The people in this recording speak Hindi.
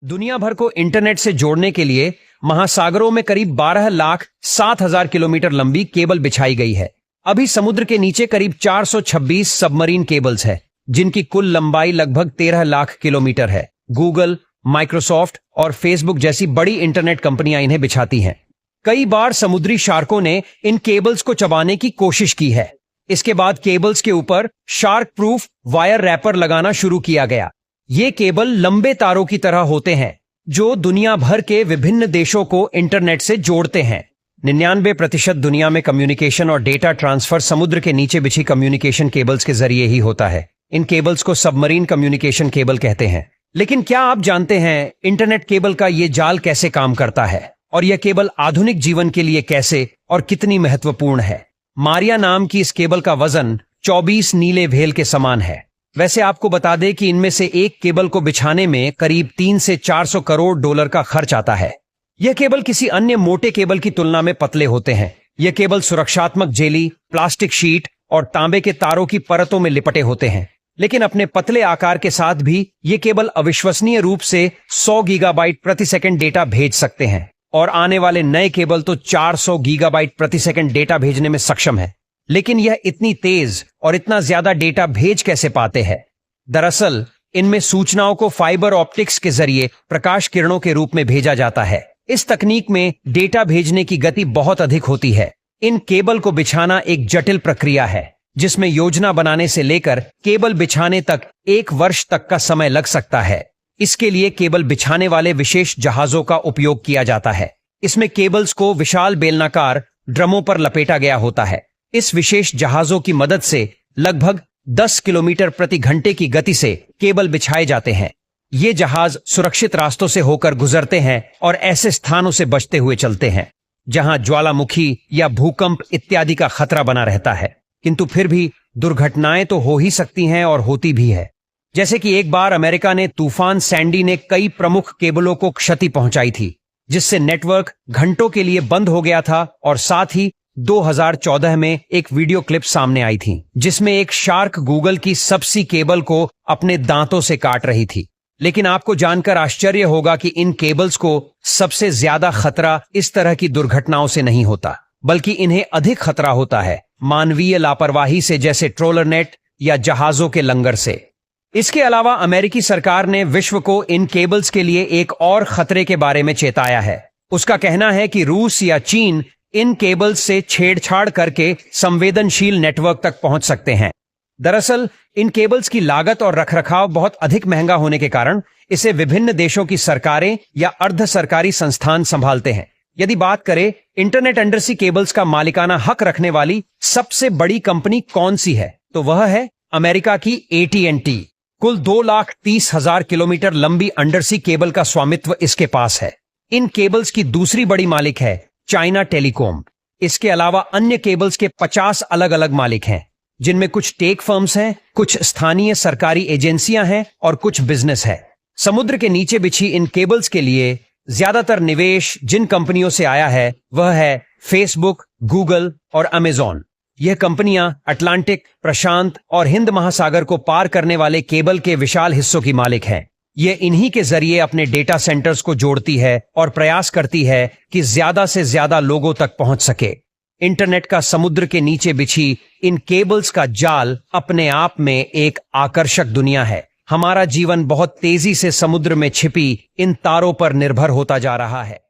दुनिया भर को इंटरनेट से जोड़ने के लिए महासागरों में करीब 12,07,000 किलोमीटर लंबी केबल बिछाई गई है। अभी समुद्र के नीचे करीब 426 सबमरीन केबल्स है, जिनकी कुल लंबाई लगभग 13 लाख किलोमीटर है। गूगल, माइक्रोसॉफ्ट और फेसबुक जैसी बड़ी इंटरनेट कंपनियां इन्हें बिछाती हैं। कई बार समुद्री शार्कों ने इन केबल्स को चबाने की कोशिश की है। इसके बाद केबल्स के ऊपर शार्क प्रूफ वायर रैपर लगाना शुरू किया गया। ये केबल लंबे तारों की तरह होते हैं जो दुनिया भर के विभिन्न देशों को इंटरनेट से जोड़ते हैं। 99% दुनिया में कम्युनिकेशन और डेटा ट्रांसफर समुद्र के नीचे बिछी कम्युनिकेशन केबल्स के जरिए ही होता है। इन केबल्स को सबमरीन कम्युनिकेशन केबल कहते हैं। लेकिन क्या आप जानते हैं इंटरनेट केबल का ये जाल कैसे काम करता है और यह केबल आधुनिक जीवन के लिए कैसे और कितनी महत्वपूर्ण है? मारिया नाम की इस केबल का वजन 24 नीले व्हेल के समान है। वैसे आपको बता दें कि इनमें से एक केबल को बिछाने में करीब 3 से 400 करोड़ डॉलर का खर्च आता है। यह केबल किसी अन्य मोटे केबल की तुलना में पतले होते हैं। यह केबल सुरक्षात्मक जेली, प्लास्टिक शीट और तांबे के तारों की परतों में लिपटे होते हैं। लेकिन अपने पतले आकार के साथ भी ये केबल अविश्वसनीय रूप से 100 गीगाबाइट प्रति सेकंड डेटा भेज सकते हैं और आने वाले नए केबल तो 400 गीगाबाइट प्रति सेकंड डेटा भेजने में सक्षम है। लेकिन यह इतनी तेज और इतना ज्यादा डेटा भेज कैसे पाते हैं? दरअसल इनमें सूचनाओं को फाइबर ऑप्टिक्स के जरिए प्रकाश किरणों के रूप में भेजा जाता है। इस तकनीक में डेटा भेजने की गति बहुत अधिक होती है। इन केबल को बिछाना एक जटिल प्रक्रिया है जिसमें योजना बनाने से लेकर केबल बिछाने तक 1 वर्ष तक का समय लग सकता है। इसके लिए केबल बिछाने वाले विशेष जहाजों का उपयोग किया जाता है। इसमें केबल्स को विशाल बेलनाकार ड्रमों पर लपेटा गया होता है। इस विशेष जहाजों की मदद से लगभग 10 किलोमीटर प्रति घंटे की गति से केबल बिछाए जाते हैं। ये जहाज सुरक्षित रास्तों से होकर गुजरते हैं और ऐसे स्थानों से बचते हुए चलते हैं जहां ज्वालामुखी या भूकंप इत्यादि का खतरा बना रहता है। किंतु फिर भी दुर्घटनाएं तो हो ही सकती हैं और होती भी है। जैसे कि एक बार अमेरिका ने तूफान सैंडी ने कई प्रमुख केबलों को क्षति पहुंचाई थी, जिससे नेटवर्क घंटों के लिए बंद हो गया था। और साथ ही 2014 में एक वीडियो क्लिप सामने आई थी जिसमें एक शार्क गूगल की सबसी केबल को अपने दांतों से काट रही थी। लेकिन आपको जानकर आश्चर्य होगा कि इन केबल्स को सबसे ज्यादा खतरा इस तरह की दुर्घटनाओं से नहीं होता, बल्कि इन्हें अधिक खतरा होता है मानवीय लापरवाही से, जैसे ट्रोलर नेट या जहाजों के लंगर से। इसके अलावा अमेरिकी सरकार ने विश्व को इन केबल्स के लिए एक और खतरे के बारे में चेताया है। उसका कहना है कि रूस या चीन इन केबल्स से छेड़छाड़ करके संवेदनशील नेटवर्क तक पहुंच सकते हैं। दरअसल इन केबल्स की लागत और रखरखाव बहुत अधिक महंगा होने के कारण इसे विभिन्न देशों की सरकारें या अर्ध सरकारी संस्थान संभालते हैं। यदि बात करें इंटरनेट अंडरसी केबल्स का मालिकाना हक रखने वाली सबसे बड़ी कंपनी कौन सी है, तो वह है अमेरिका की AT&T। कुल 2,30,000 किलोमीटर लंबी अंडरसी केबल का स्वामित्व इसके पास है। इन केबल्स की दूसरी बड़ी मालिक है चाइना टेलीकॉम। इसके अलावा अन्य केबल्स के 50 अलग अलग मालिक हैं, जिनमें कुछ टेक फर्म्स हैं, कुछ स्थानीय सरकारी एजेंसियां हैं और कुछ बिजनेस है। समुद्र के नीचे बिछी इन केबल्स के लिए ज्यादातर निवेश जिन कंपनियों से आया है वह है फेसबुक, गूगल और अमेजॉन। यह कंपनियां अटलांटिक, प्रशांत और हिंद महासागर को पार करने वाले केबल के विशाल हिस्सों की मालिक हैं। यह इन्हीं के जरिए अपने डेटा सेंटर्स को जोड़ती है और प्रयास करती है कि ज्यादा से ज्यादा लोगों तक पहुंच सके। इंटरनेट का समुद्र के नीचे बिछी इन केबल्स का जाल अपने आप में एक आकर्षक दुनिया है। हमारा जीवन बहुत तेजी से समुद्र में छिपी इन तारों पर निर्भर होता जा रहा है।